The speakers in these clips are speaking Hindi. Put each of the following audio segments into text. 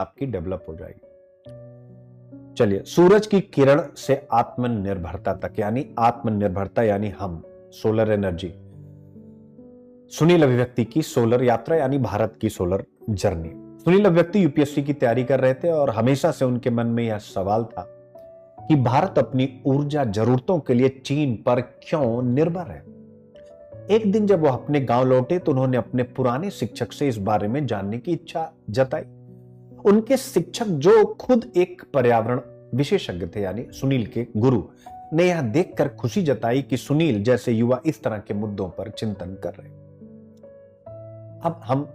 आपकी डेवलप हो जाएगी। चलिए, सूरज की किरण से आत्मनिर्भरता तक, यानी आत्मनिर्भरता यानी हम, सोलर एनर्जी। सुनील अभिव्यक्ति की सोलर यात्रा यानी भारत की सोलर जर्नी। सुनील अभिव्यक्ति यूपीएससी की तैयारी कर रहे थे और हमेशा से उनके मन में यह सवाल था कि भारत अपनी ऊर्जा जरूरतों के लिए चीन पर क्यों निर्भर है। एक दिन जब वो अपने गांव लौटे तो उन्होंने अपने पुराने शिक्षक से इस बारे में जानने की इच्छा जताई। उनके शिक्षक, जो खुद एक पर्यावरण विशेषज्ञ थे, यानी सुनील के गुरु, ने यह देखकर खुशी जताई कि सुनील जैसे युवा इस तरह के मुद्दों पर चिंतन कर रहे। अब हम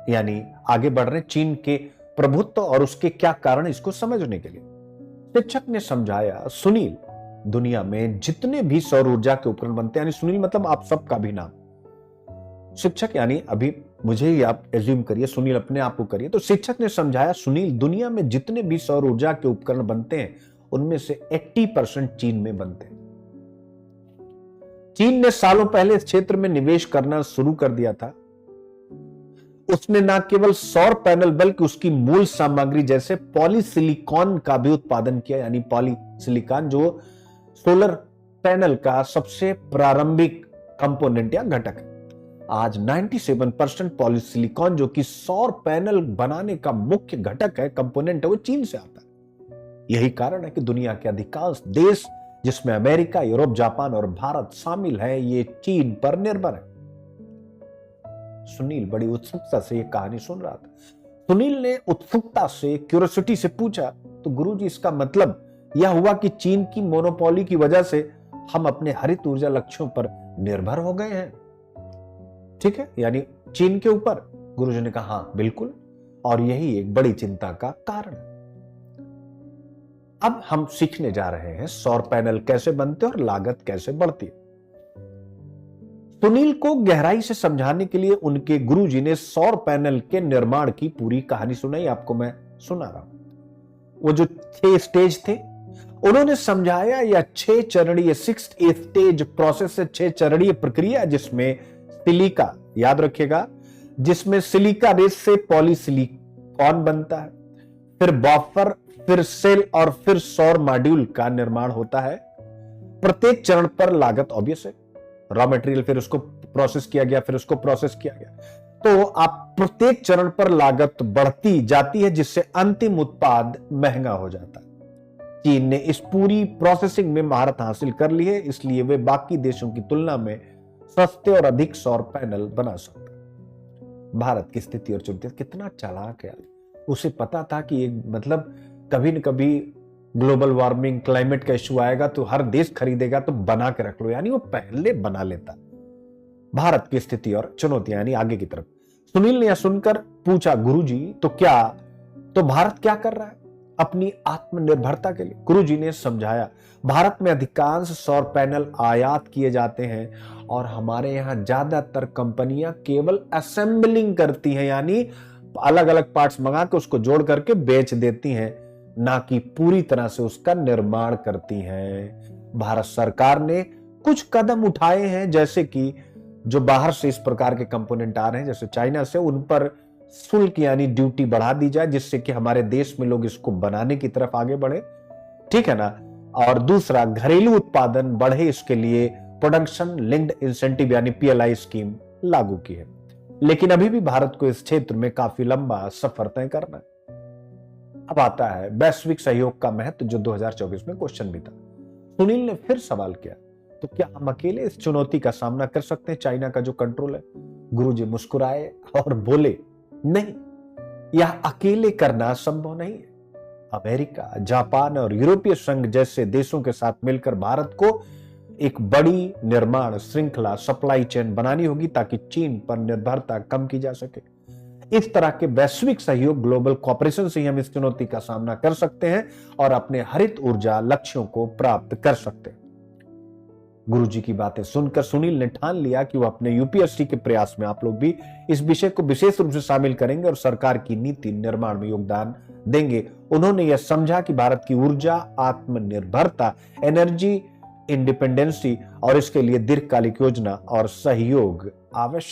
यानी आगे बढ़ रहे चीन के प्रभुत्व और उसके क्या कारण, इसको समझने के लिए शिक्षक ने समझाया, सुनील, दुनिया में जितने भी सौर ऊर्जा के उपकरण बनते हैं, यानी सुनील मतलब आप सबका भी नाम, शिक्षक यानी अभी मुझे ही आप एज्यूम करिए, सुनील अपने आप को करिए। तो शिक्षक ने समझाया, सुनील, दुनिया में जितने भी सौर ऊर्जा के उपकरण बनते हैं उनमें से 80% चीन में बनते हैं। चीन ने सालों पहले इस क्षेत्र में निवेश करना शुरू कर दिया था। उसने न केवल सौर पैनल बल्कि उसकी मूल सामग्री जैसे पॉलीसिलिकॉन का भी उत्पादन किया, यानी पॉलीसिलिकॉन जो सोलर पैनल का सबसे प्रारंभिक कंपोनेंट या घटक है। आज 97% पॉलीसिलिकॉन जो कि सौर पैनल बनाने का मुख्य घटक है, कंपोनेंट है, वो चीन से आता है। यही कारण है कि दुनिया के अधिकांश देश, जिसमें अमेरिका, यूरोप, जापान और भारत शामिल है, ये चीन पर निर्भर है। सुनील बड़ी उत्सुकता से ये कहानी सुन रहा था। सुनील ने उत्सुकता से, क्यूरियोसिटी से पूछा, तो गुरुजी, इसका मतलब यह हुआ कि चीन की मोनोपोली की वजह से हम अपने हरित ऊर्जा लक्ष्यों पर निर्भर हो गए हैं? ठीक है, यानी चीन के ऊपर? गुरुजी ने कहा, हां बिल्कुल, और यही एक बड़ी चिंता का कारण है। अब हम सीखने जा रहे हैं सौर पैनल कैसे बनते और लागत कैसे बढ़ती है। सुनील को गहराई से समझाने के लिए उनके गुरुजी ने सौर पैनल के निर्माण की पूरी कहानी सुनाई। आपको मैं सुना रहा हूं। वो जो 6 स्टेज थे, उन्होंने समझाया, यह 6 चरणीय 6 स्टेज प्रोसेस है, 6 चरणीय प्रक्रिया, जिसमें सिलिका, याद रखिएगा, जिसमें सिलिका रेस से पॉलीसिलिकॉन बनता है, फिर बफर, फिर सेल और फिर सौर मॉड्यूल का निर्माण होता है। प्रत्येक चरण पर लागत ऑब्वियस है, रॉ मटेरियल, फिर उसको प्रोसेस किया गया, फिर उसको प्रोसेस किया गया, तो आप प्रत्येक चरण पर लागत बढ़ती जाती है, जिससे अंतिम उत्पाद महंगा हो जाता है। चीन ने इस पूरी प्रोसेसिंग में महारत हासिल कर ली है, इसलिए वे बाकी देशों की तुलना में सस्ते और अधिक सौर पैनल बना सकते हैं। भारत की स्थिति और चुनौती, कितना चालाक है, उसे पता था कि मतलब कभी न कभी ग्लोबल वार्मिंग, क्लाइमेट का इश्यू आएगा तो हर देश खरीदेगा, तो बना के रख लो, यानी वो पहले बना लेता। भारत की स्थिति और चुनौतियां, यानी आगे की तरफ। सुनील ने यह सुनकर पूछा, गुरुजी, तो भारत क्या कर रहा है अपनी आत्मनिर्भरता के लिए? गुरुजी ने समझाया, भारत में अधिकांश सौर पैनल आयात किए जाते हैं और हमारे यहां ज्यादातर कंपनियां केवल असेंबलिंग करती हैं, यानी अलग अलग पार्ट्स मंगा के उसको जोड़ करके बेच देती हैं, ना कि पूरी तरह से उसका निर्माण करती हैं। भारत सरकार ने कुछ कदम उठाए हैं, जैसे कि जो बाहर से इस प्रकार के कंपोनेंट आ रहे हैं, जैसे चाइना से, उन पर शुल्क यानी ड्यूटी बढ़ा दी जाए, जिससे कि हमारे देश में लोग इसको बनाने की तरफ आगे बढ़े, ठीक है ना। और दूसरा, घरेलू उत्पादन बढ़े, इसके लिए प्रोडक्शन लिंक्ड इंसेंटिव यानी पीएलआई स्कीम लागू की है। लेकिन अभी भी भारत को इस क्षेत्र में काफी लंबा सफर तय करना है। अब आता है वैश्विक सहयोग का महत्व, जो 2024 में क्वेश्चन भी था। सुनील ने फिर सवाल किया, तो क्या हम अकेले इस चुनौती का सामना कर सकते हैं, चाइना का जो कंट्रोल है? गुरुजी मुस्कुराए और बोले, नहीं, यह अकेले करना संभव नहीं है। अमेरिका, जापान और यूरोपीय संघ जैसे देशों के साथ मिलकर भारत को एक बड़ी निर्माण श्रृंखला, सप्लाई चेन बनानी होगी, ताकि चीन पर निर्भरता कम की जा सके। इस तरह के वैश्विक सहयोग, ग्लोबल कोऑपरेशन से ही हम इस चुनौती का सामना कर सकते हैं और अपने हरित ऊर्जा लक्ष्यों को प्राप्त कर सकते हैं। गुरुजी की बातें सुनकर सुनील ने ठान लिया कि वो अपने यूपीएससी के प्रयास में आप लोग भी इस विषय को विशेष रूप से शामिल करेंगे और सरकार की नीति निर्माण में योगदान देंगे। उन्होंने यह समझा कि भारत की ऊर्जा आत्मनिर्भरता, एनर्जी इंडिपेंडेंसी और इसके लिए दीर्घकालिक योजना और सहयोग आवश्यक